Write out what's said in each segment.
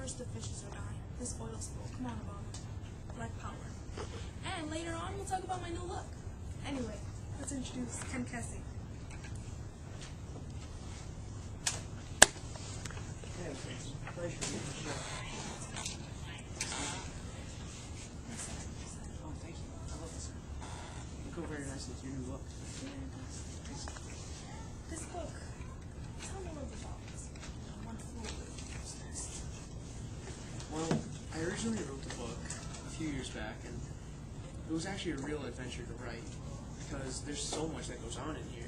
First, the fishes are dying. This oil spill. Come on, Obama. Black power. And later on, we'll talk about my new look. Anyway, let's introduce Ken Kessie. Hey, it's a pleasure to meet you. Oh, thank you. I love this. You go very nicely with your new look. This book, tell me a little bit about this. One Flew Over the Cuckoo's Nest. Well, I originally wrote the book a few years back, and it was actually a real adventure to write because there's so much that goes on in here.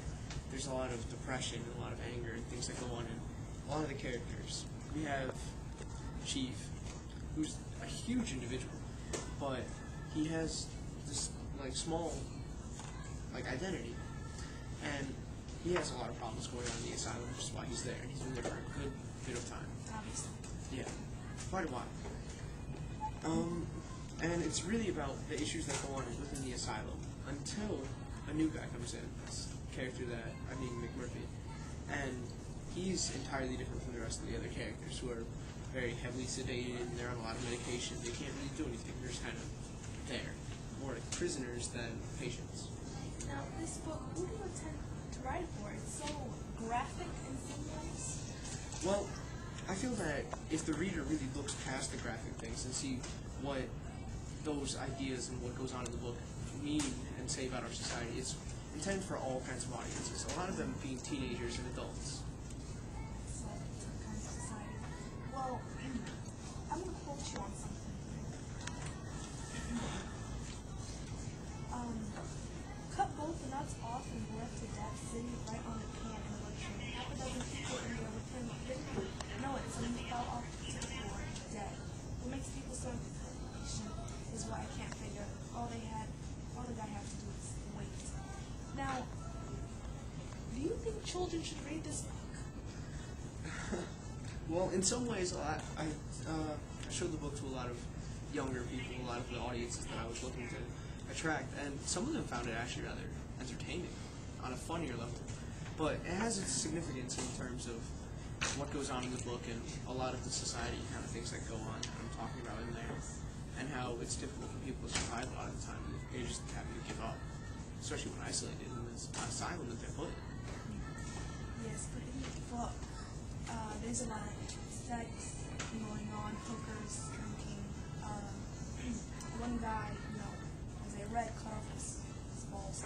There's a lot of depression and a lot of anger and things that go on in a lot of the characters. We have Chief, who's a huge individual, but he has this small identity, and he has a lot of problems going on in the asylum, which is why he's there, and he's been there for a good bit of time. Obviously. Yeah, quite a while. And it's really about the issues that go on within the asylum until a new guy comes in, this character that McMurphy, and he's entirely different from the rest of the other characters who are very heavily sedated and they're on a lot of medication. They can't really do anything. They're just kind of there, more like prisoners than patients. Now, this book, who do you intend to write it for? It's so graphic in some ways. Well, I feel that if the reader really looks past the graphic things and see what those ideas and what goes on in the book mean and say about our society, it's intended for all kinds of audiences, a lot of them being teenagers and adults. So, some kind of society. Well, I'm going to quote you on something. Cut both the nuts off and left to death, sitting right on the can in the train. Half a dozen people in the other train didn't know it, so he fell off to the floor, dead. What makes people so impatient is what I can't figure. All the guy has to do is wait. Now, do you think children should read this book? Well, in some ways, I showed the book to a lot of younger people, a lot of the audiences that I was looking to attract, and some of them found it actually rather entertaining on a funnier level. But it has its significance in terms of what goes on in the book and a lot of the society kind of things that go on that I'm talking about in there, and how it's difficult for people to survive a lot of the time. They're just having to give up, especially when isolated in this asylum that they're put in. Yes, but in the book, there's a lot of sex going on, hookers, drinking. One guy, has a red cut off his balls,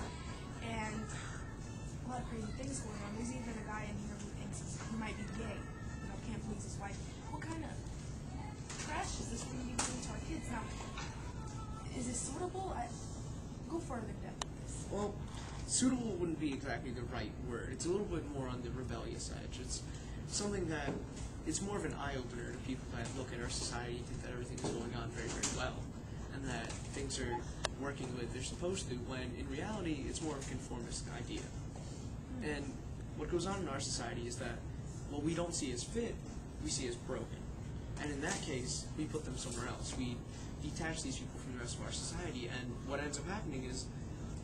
and a lot of crazy things going on. There's even a guy in here who thinks he might be gay, can't please his wife. What kind of trash is this going to be doing to our kids? Now, is it suitable? Go further in depth with this. Well, suitable wouldn't be exactly the right word. It's a little bit more on the rebellious edge. It's something that it's more of an eye-opener to people that look at our society and think that everything is going on very, very well, and that things are working the way they're supposed to, when in reality it's more of a conformist idea. And what goes on in our society is that what we don't see as fit, we see as broken. And in that case, we put them somewhere else. We detach these people from the rest of our society, and what ends up happening is,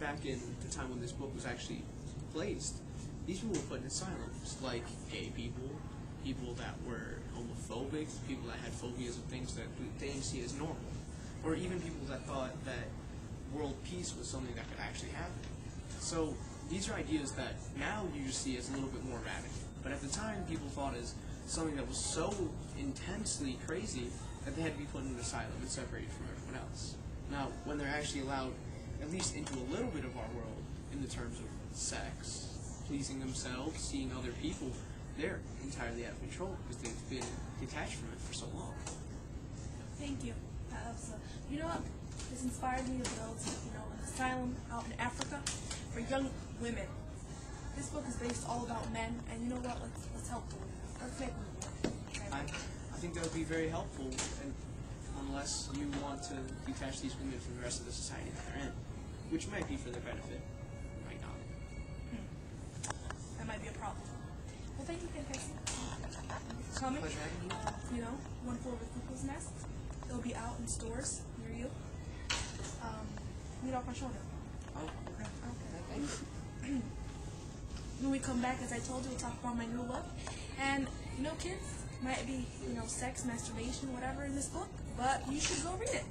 back in the time when this book was actually placed, these people were put in asylums, like gay people, people that were homophobic, people that had phobias of things that they didn't see as normal, or even people that thought that world peace was something that could actually happen. So these are ideas that now you just see as a little bit more radical. But at the time, people thought as something that was so intensely crazy that they had to be put in an asylum and separated from everyone else. Now, when they're actually allowed at least into a little bit of our world in the terms of sex, pleasing themselves, seeing other people, they're entirely out of control because they've been detached from it for so long. Thank you. That helps. You know what? This inspired me to build, an asylum out in Africa for young women. This book is based all about men, and you know what? Let's help the women. Let's make them work. I think that would be very helpful, and unless you want to detach these women from the rest of the society that they're in, which might be for their benefit, might not. That might be a problem. Well, thank you, Ken Kessie. Coming. Pleasure having you. One Flew Over the Cuckoo's Nest. It'll be out in stores near you. Meet off my shoulder. Oh, okay. Thank you. When we come back, as I told you, we'll talk about my new look. And, kids, might be, you know, sex, masturbation, whatever in this book, but you should go read it.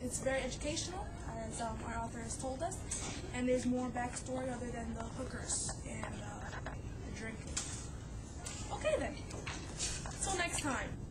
It's very educational, as our author has told us, and there's more backstory other than the hookers and the drinking. Okay then, until next time.